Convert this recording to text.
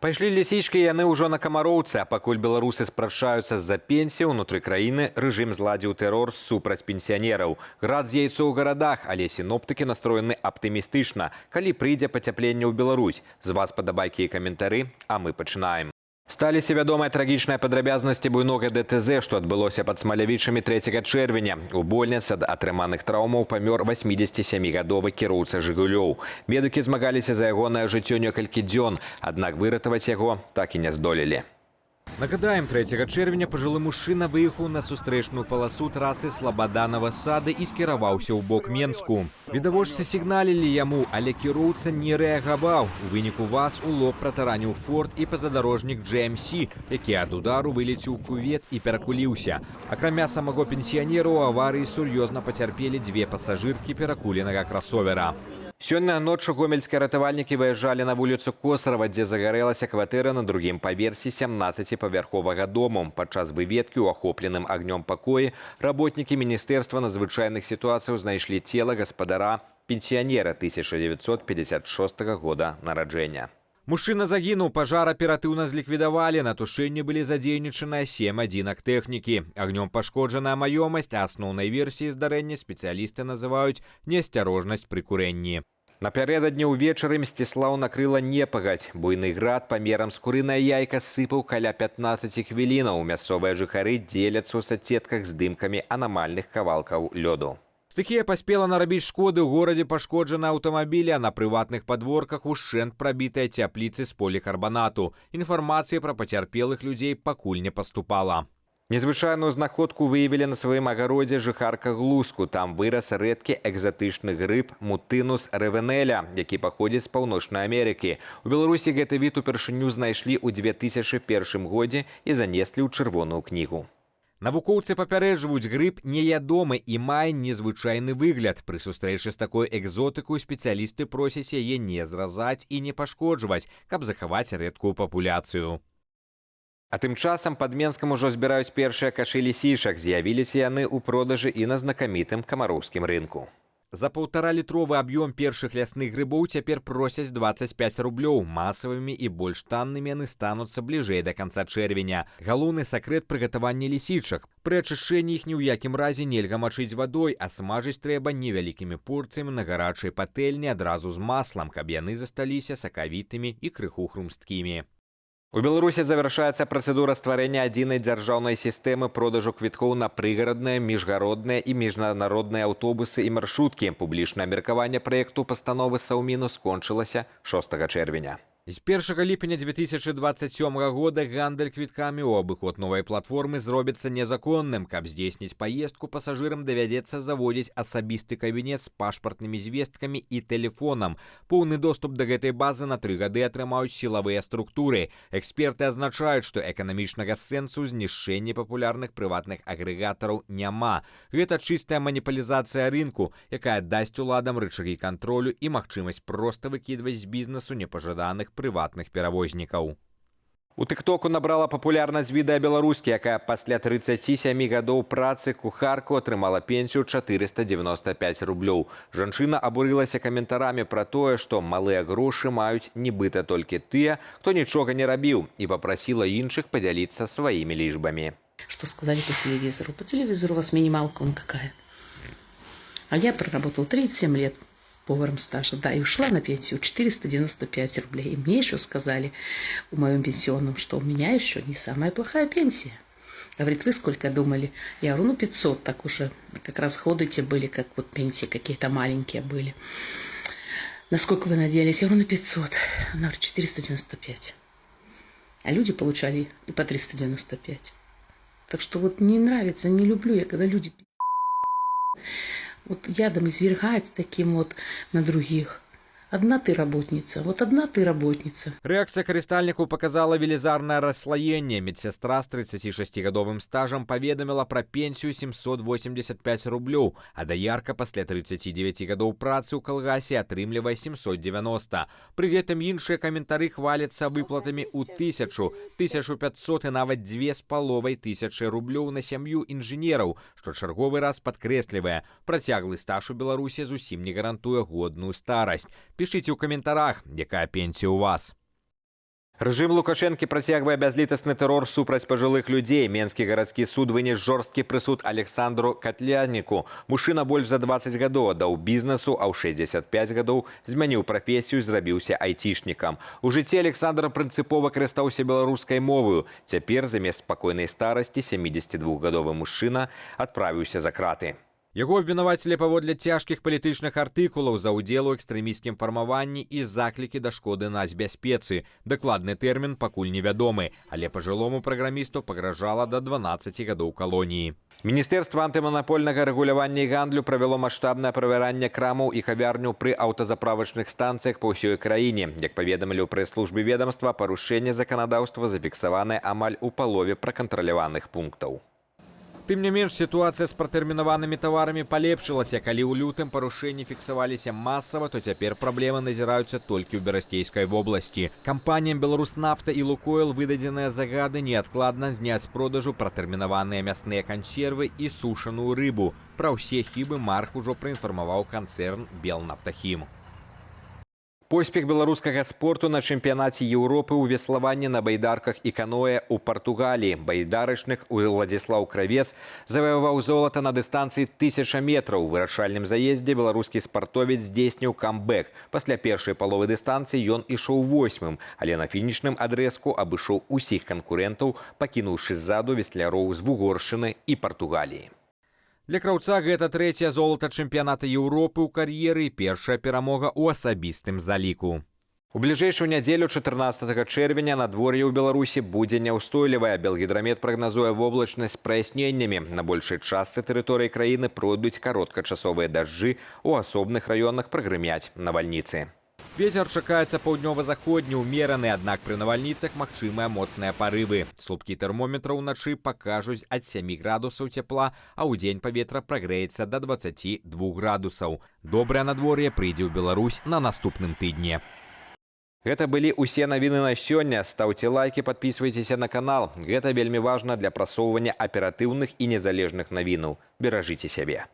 Пайшлі лісічкі яны ўжо на камароўцы, а пакуль беларусы спрачаюцца з-за пенсіі ўнутры краіны, рэжым зладзіў тэрор супраць пенсіянераў. Град з'яйцоў у гарадах, але сіноптыкі настроены аптымістычна, калі прыйдзе пацяпленне ў Беларусь. З вас падабайкі і каментары, а мы пачынаем. Сталіся вядомыя трагічныя падрабязнасці буйнога ДТЗ, што адбылося пад Смалявічамі 3 чэрвеня. У больніцы ад атрыманых траўмаў памёр 87-гадовы кіроўца «Жигулёў». Медыкі змагаліся за ягонае жыццё некалькі дзён, аднак выратаваць яго так і не здолелі. Нагадаем, 3 чэрвеня пажылы мужчына выехаў на сустрэчную паласу трасы Слабаданова сады і скіраваўся ў бок Менску. Відавочцы сігналілі яму, але кіроўца не рэагаваў. У выніку ВАЗ у лоб пратараніў «Форд» і пазадарожнік «GMC», які ад удару вылецеў у кювет і перакуліўся. Акрамя самого пенсіянера ў аварыі сур'ёзна пацярпелі 2 пасажыркі перакуленага красовера. Сёння ноччу гомельскія ратавальнікі выязджалі на вуліцу Косарава, дзе загарэлася кватэра на другім паверсе 17-павярховага дому. Падчас выведкі ў ахопленым агнём пакоі работнікі Міністэрства надзвычайных сітуацыяў знайшлі цела гаспадара, пенсіянера 1956 года нараджэння. Мужчына загінуў, пажар аператыўна зліквідавалі, на тушэнні былі задзейнічаныя 7 адзінак тэхнікі. Агнём пашкоджаная маёмасць, а асноўнай версіяй здарэння спецыялісты называюць неасцярожнасць пры курэнні. Напярэдадні ўвечары Мсціслаў накрыла непагадзь. Буйны град памерам з курынае яйка сыпаў каля 15 хвілінаў. Мясцовыя жыхары дзеляцца ў соцсетках здымкамі анамальных кавалкаў лёду. Стыхія паспела нарабіць шкоды, ў горадзе пашкоджаны аўтамабілі, а на прыватных падворках ушчэнт прабітыя цяпліцы з полікарбанату. Інфармацыі пра пацярпелых людзей пакуль не паступала. Незвычайную знаходку выявілі на сваім агародзе жыхарка Глуску. Там вырас рэдкі экзатычны грыб мутынус рэвенеля, які паходзіць з Паўночнай Амерыкі. У Беларусі гэты від упершыню знайшлі ў 2001 годзе і занеслі ў чырвоную кнігу. Навукоўцы папярэджваюць, грыб неядомы і мае незвычайны выгляд. Пры сустрэчы з такой экзотыкай спецыялісты просяць яе не зразаць і не пашкоджваць, каб захаваць рэдкую папуляцыю. А тым часам пад Менскам ужо збіраюць першыя кашы лісішак. З'явіліся яны ў продажы і на знакамітым камароўскім рынку. За 1,5-літровы аб'ём першых лясных грыбоў цяпер просяць 25 рублёў. Масавымі і больш таннымі яны стануцца бліжэй да канца чэрвеня. Галоўны сакрэт прыгатавання лісічак. Пры ачышчэнні іх ні ў якім разе нельга мачыць вадой, а смажыць трэба невялікімі порцыямі на гарачай патэльні адразу з маслам, каб яны засталіся сакавітымі і крыху хрумсткімі. У Беларусі завяршаецца працэдура стварэння адзінай дзяржаўнай сістэмы продажу квіткоў на прыгарадныя, міжгародныя і міжнародныя аўтобусы і маршруткі. Публічнае абмеркаванне праекту пастановы Саўміну скончылася 6 чэрвеня. З 1 ліпеня 2027 года гандаль квіткамі ў абыход новай платформы зробіцца незаконным. Каб здзейсніць паездку, пасажырам давядзецца заводзіць асабісты кабінет з пашпартнымі звесткамі і тэлефонам. Поўны доступ да гэтай базы на 3 гады атрымаюць сілавыя структуры. Эксперты азначаюць, што эканамічнага сэнсу знішчэння папулярных прыватных агрэгатараў няма. Гэта чыстая маніпалізацыя рынку, якая дасць уладам рычагі кантролю і магчымасць проста выкідваць з бізнесу непажаданых прыватных перавознікаў. У тыктоку набрала папулярнасць відэа беларускі, якая пасля 37 гадоў працы кухарку атрымала пенсію 495 рублёў. Жанчына абурылася каментарамі пра тое, што малыя грошы маюць нібыта толькі тыя, хто нічога не рабіў, і папрасіла іншых падзяліцца сваімі лічбамі. Что сказали по телевизору? По телевизору у вас минималка вон какая. А я проработала 37 лет поваром стажа, да, и ушла на пенсию 495 рублей. И мне еще сказали в моем пенсионном, что у меня еще не самая плохая пенсия. Говорит, вы сколько думали? Я говорю, 500, так уже как расходы те были, как вот пенсии какие-то маленькие были. Насколько вы надеялись? Я говорю, 500. Она говорит, 495. А люди получали и по 395. Так что вот не нравится, не люблю я, когда люди вот ядом извергать таким вот на других. Одна ты работница, вот одна ты работница. Рэакцыя карыстальнікаў паказала велізарнае расслаенне. Медсястра з 36-гадовым стажам паведаміла пра пенсію 785 рублёў, а даярка пасля 39 гадоў працы ў калгасе атрымлівае 790. Пры гэтым іншыя каментары хваляцца выплатамі ў 1000, 1500 і нават 2500 рублёў на сям'ю інжынераў, што чарговы раз падкрэслівае, працяглы стаж у Беларусі зусім не гарантуе годную старасць. Пішыце ў каментарах, якая пенсія ў вас. Рэжым Лукашэнкі працягвае бязлітасны тэрор супраць пажылых людзей. Менскі гарадскі суд вынес жорсткі прысуд Александру Катляніку. Мужчына больш за 20 гадоў аддаў бізнесу, а ў 65 гадоў змяніў прафесію, зрабіўся айцішнікам. У жыцці Александр прынцыпова карыстаўся беларускай моваю. Цяпер замест спакойнай старасці 72-гадовы мужчына адправіўся за краты. Яго абвінавацілі паводле цяжкіх палітычных артыкулаў за ўдзел у экстрэмісцкім фармаванні і заклікі да шкоды нацбяспецы. Дакладны тэрмін пакуль невядомы, але пажылому праграмісту пагражала да 12 гадоў калоніі. Міністэрства антыманапольнага рэгулявання і гандлю правяло маштабнае правяранне крамаў і кавярняў пры аўтазаправачных станцыях па ўсёй краіне. Як паведамілі ў прэс-службе ведамства, парушэнне заканадаўства зафіксаванае амаль у палове пракантраляваных пунктаў. Тым не менш, сітуацыя з пратэрмінаванымі таварамі палепшылася. Калі ў лютым парушэнні фіксаваліся масава, то цяпер праблемы назіраюцца толькі ў Берасцейскай вобласці. Кампаніям «Беларуснафта» і «Лукойл» выдадзеныя загады неадкладна зняць з продажу пратэрмінаваныя мясныя кансервы і сушаную рыбу. Пра ўсе хібы марк ужо праінфармаваў канцэрн «Белнафтахім». Поспех беларускага спорту на чэмпіянаце Еўропы ў веславанні на байдарках і каноэ ў Партугаліі. Байдарачнік Уладзіслаў Кравец заваяваў золата на дыстанцыі 1000 метраў. У вырашальным заездзе беларускі спартовец здзейсніў камбэк. Пасля першай паловы дыстанцыі ён ішоў 8-м, але на фінішным адрэзку абышоў усіх канкурэнтаў, пакінуўшы ззаду весляроў з Вугоршчыны і Партугаліі. Для краўца гэта трэцяе золата чэмпіяната Еўропы ў кар'еры і першая перамога ў асабістым заліку. У бліжэйшую нядзелю 14 чэрвеня надвор'е ў Беларусі будзе няўстойлівае. Белгідрамет прагназуе воблачнасць з праясненнямі. На большай частцы тэрыторыі краіны пройдуць кароткачасовыя дажджы, у асобных раёнах прагрымяць навальніцы. Вецер чакаецца паўднёва-заходні ўмераны, аднак пры навальніцах магчымыя моцныя парывы. Слупкі тэрмометра ўначы пакажуць ад 7 градусаў цяпла, а ўдзень паветра прагрэецца да 22 градусаў. Добрае надвор'е прыйдзе ў Беларусь на наступным тыдні. Гэта былі ўсе навіны на сёння. Стаўце лайкі, падпісвайцеся на канал. Гэта вельмі важна для прасоўвання аператыўных і незалежных навінаў. Беражыце сябе.